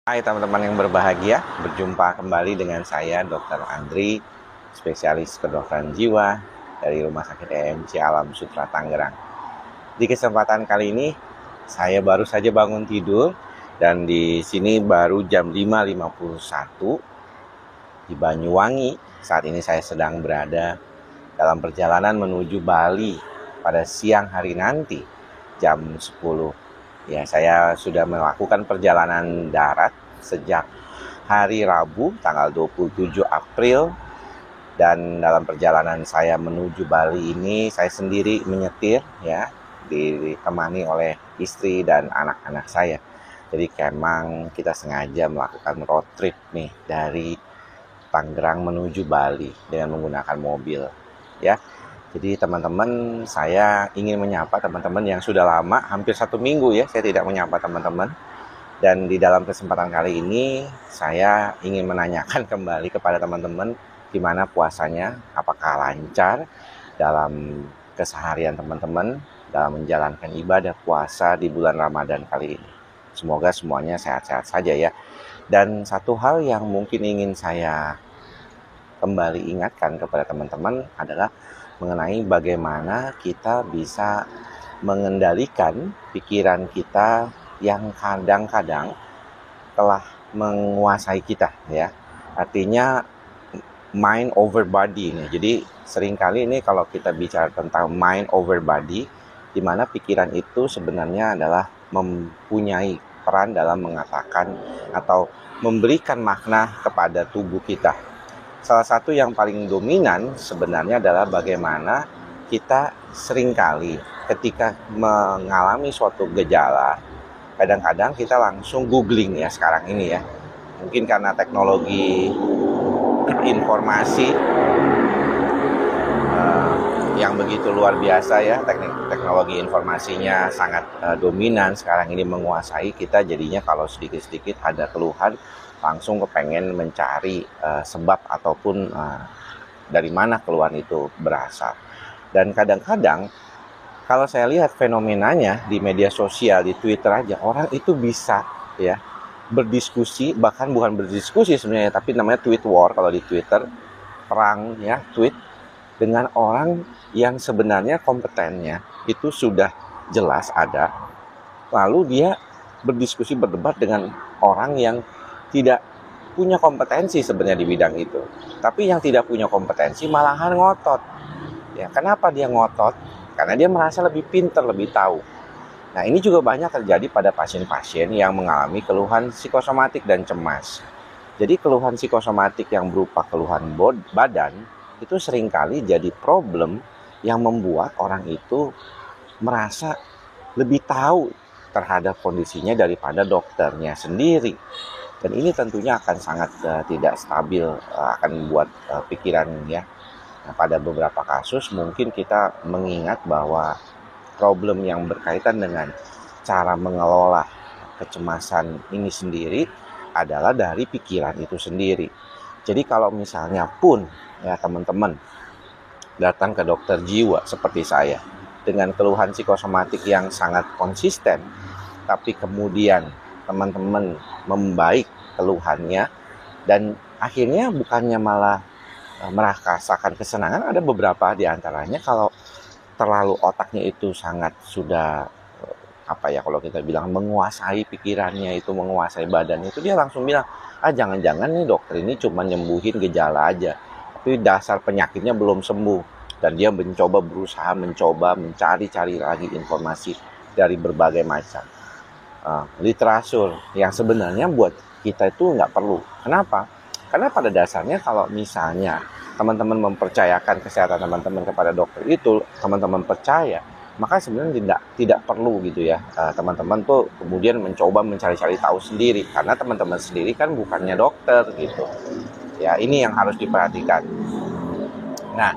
Hai teman-teman yang berbahagia, berjumpa kembali dengan saya Dr. Andri, spesialis kedokteran jiwa dari Rumah Sakit EMC Alam Sutra Tangerang. Di kesempatan kali ini, saya baru saja bangun tidur dan di sini baru jam 5.51 di Banyuwangi. Saat ini saya sedang berada dalam perjalanan menuju Bali pada siang hari nanti jam 10. Ya, saya sudah melakukan perjalanan darat sejak hari Rabu tanggal 27 April dan dalam perjalanan saya menuju Bali ini saya sendiri menyetir ya, ditemani oleh istri dan anak-anak saya. Jadi memang kita sengaja melakukan road trip nih dari Tangerang menuju Bali dengan menggunakan mobil ya. Jadi teman-teman, saya ingin menyapa teman-teman yang sudah lama, hampir 1 minggu ya, saya tidak menyapa teman-teman. Dan di dalam kesempatan kali ini, saya ingin menanyakan kembali kepada teman-teman, gimana puasanya, apakah lancar dalam keseharian teman-teman, dalam menjalankan ibadah puasa di bulan Ramadan kali ini. Semoga semuanya sehat-sehat saja ya. Dan satu hal yang mungkin ingin saya kembali ingatkan kepada teman-teman adalah mengenai bagaimana kita bisa mengendalikan pikiran kita yang kadang-kadang telah menguasai kita ya. Artinya mind over body nih. Jadi seringkali ini kalau kita bicara tentang mind over body, di mana pikiran itu sebenarnya adalah mempunyai peran dalam mengatakan atau memberikan makna kepada tubuh kita. Salah satu yang paling dominan sebenarnya adalah bagaimana kita seringkali ketika mengalami suatu gejala, kadang-kadang kita langsung googling ya sekarang ini ya. Mungkin karena teknologi informasi yang begitu luar biasa ya, teknologi informasinya sangat dominan sekarang ini menguasai kita, jadinya kalau sedikit-sedikit ada keluhan langsung kepengen mencari sebab ataupun dari mana keluhan itu berasal. Dan kadang-kadang kalau saya lihat fenomenanya di media sosial, di Twitter aja, orang itu bisa ya berdiskusi, bahkan bukan berdiskusi sebenarnya, tapi namanya tweet war kalau di Twitter, perang ya tweet dengan orang yang sebenarnya kompetennya itu sudah jelas ada, lalu dia berdiskusi berdebat dengan orang yang tidak punya kompetensi sebenarnya di bidang itu. Tapi yang tidak punya kompetensi malahan ngotot. Ya, kenapa dia ngotot? Karena dia merasa lebih pintar, lebih tahu. Nah, ini juga banyak terjadi pada pasien-pasien yang mengalami keluhan psikosomatik dan cemas. Jadi keluhan psikosomatik yang berupa keluhan badan itu seringkali jadi problem yang membuat orang itu merasa lebih tahu terhadap kondisinya daripada dokternya sendiri. Dan ini tentunya akan sangat tidak stabil, akan membuat pikiran ya. Nah, pada beberapa kasus mungkin kita mengingat bahwa problem yang berkaitan dengan cara mengelola kecemasan ini sendiri adalah dari pikiran itu sendiri. Jadi kalau misalnya pun ya teman-teman datang ke dokter jiwa seperti saya dengan keluhan psikosomatik yang sangat konsisten, tapi kemudian teman-teman membaik keluhannya dan akhirnya bukannya malah merasakan kesenangan, ada beberapa di antaranya kalau terlalu otaknya itu sangat sudah kalau kita bilang menguasai pikirannya itu, menguasai badannya itu, dia langsung bilang, jangan-jangan nih dokter ini cuma nyembuhin gejala aja, tapi dasar penyakitnya belum sembuh. Dan dia berusaha mencari lagi informasi dari berbagai macam literatur yang sebenarnya buat kita itu nggak perlu. Kenapa? Karena pada dasarnya kalau misalnya teman-teman mempercayakan kesehatan teman-teman kepada dokter itu, teman-teman percaya, maka sebenarnya tidak perlu gitu ya. Teman-teman tuh kemudian mencoba mencari-cari tahu sendiri, karena teman-teman sendiri kan bukannya dokter gitu. Ya, ini yang harus diperhatikan. Nah,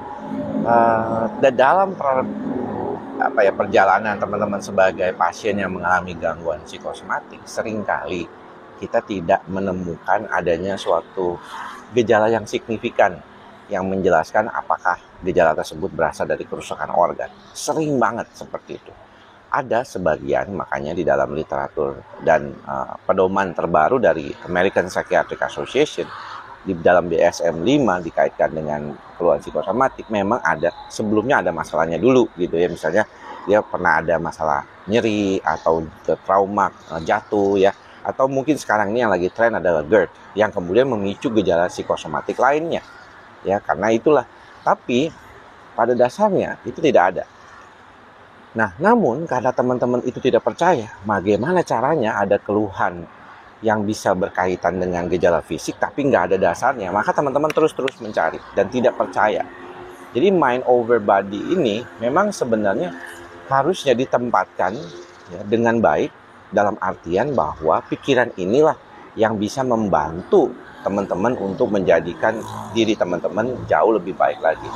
dalam perjalanan teman-teman sebagai pasien yang mengalami gangguan psikosomatik, seringkali kita tidak menemukan adanya suatu gejala yang signifikan yang menjelaskan apakah gejala tersebut berasal dari kerusakan organ. Sering banget seperti itu. Ada sebagian, makanya di dalam literatur dan pedoman terbaru dari American Psychiatric Association, di dalam DSM-5 dikaitkan dengan keluhan psikosomatik, memang ada, sebelumnya ada masalahnya dulu gitu ya. Misalnya dia pernah ada masalah nyeri atau trauma jatuh ya, atau mungkin sekarang ini yang lagi tren adalah GERD yang kemudian memicu gejala psikosomatik lainnya ya, karena itulah. Tapi pada dasarnya itu tidak ada. Nah, namun karena teman-teman itu tidak percaya, bagaimana caranya ada keluhan yang bisa berkaitan dengan gejala fisik tapi nggak ada dasarnya, maka teman-teman terus-terus mencari dan tidak percaya. Jadi mind over body ini memang sebenarnya harusnya ditempatkan ya, dengan baik, dalam artian bahwa pikiran inilah yang bisa membantu teman-teman untuk menjadikan diri teman-teman jauh lebih baik lagi.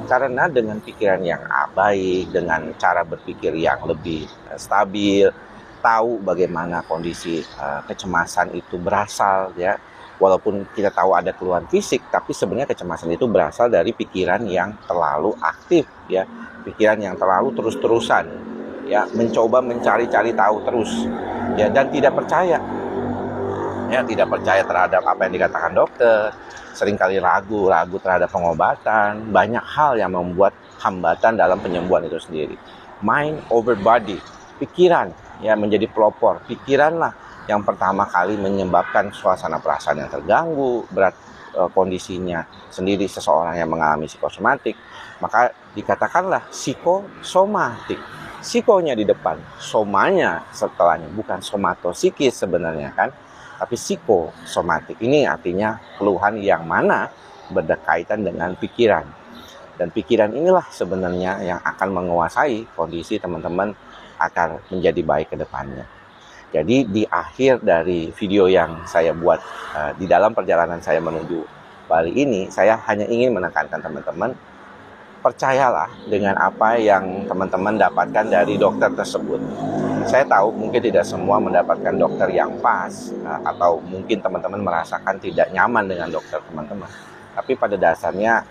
Karena dengan pikiran yang baik, dengan cara berpikir yang lebih stabil, tahu bagaimana kondisi kecemasan itu berasal ya. Walaupun kita tahu ada keluhan fisik, tapi sebenarnya kecemasan itu berasal dari pikiran yang terlalu aktif ya, pikiran yang terlalu terus-terusan ya, mencoba mencari-cari tahu terus ya, dan tidak percaya ya, tidak percaya terhadap apa yang dikatakan dokter, seringkali ragu terhadap pengobatan, banyak hal yang membuat hambatan dalam penyembuhan itu sendiri. Mind over body, pikiran ya menjadi pelopor. Pikiranlah yang pertama kali menyebabkan suasana perasaan yang terganggu, berat kondisinya sendiri seseorang yang mengalami psikosomatik, maka dikatakanlah psikosomatik. Psikonya di depan, somanya setelahnya, bukan somatosikis sebenarnya kan, tapi psikosomatik. Ini artinya keluhan yang mana berkaitan dengan pikiran. Dan pikiran inilah sebenarnya yang akan menguasai kondisi teman-teman akan menjadi baik ke depannya. Jadi di akhir dari video yang saya buat di dalam perjalanan saya menuju Bali ini, saya hanya ingin menekankan teman-teman, percayalah dengan apa yang teman-teman dapatkan dari dokter tersebut. Saya tahu mungkin tidak semua mendapatkan dokter yang pas, atau mungkin teman-teman merasakan tidak nyaman dengan dokter teman-teman. Tapi pada dasarnya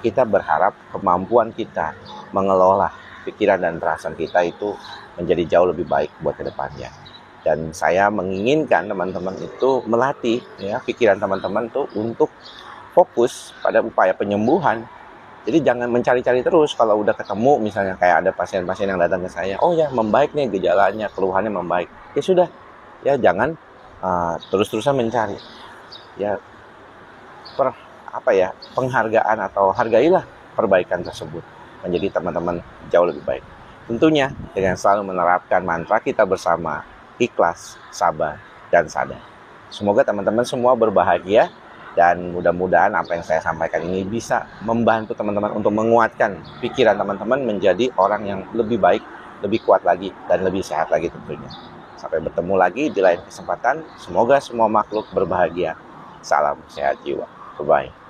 kita berharap kemampuan kita mengelola pikiran dan perasaan kita itu menjadi jauh lebih baik buat ke depannya. Dan saya menginginkan teman-teman itu melatih ya, pikiran teman-teman tuh untuk fokus pada upaya penyembuhan. Jadi jangan mencari-cari terus. Kalau udah ketemu misalnya kayak ada pasien-pasien yang datang ke saya, oh ya membaik nih gejalanya, keluhannya membaik, ya sudah ya, jangan terus-terusan mencari ya, penghargaan atau hargailah perbaikan tersebut menjadi teman-teman jauh lebih baik. Tentunya dengan selalu menerapkan mantra kita bersama, ikhlas, sabar, dan sadar. Semoga teman-teman semua berbahagia. Dan mudah-mudahan apa yang saya sampaikan ini bisa membantu teman-teman untuk menguatkan pikiran teman-teman menjadi orang yang lebih baik, lebih kuat lagi, dan lebih sehat lagi tentunya. Sampai bertemu lagi di lain kesempatan. Semoga semua makhluk berbahagia. Salam sehat jiwa. Bye-bye.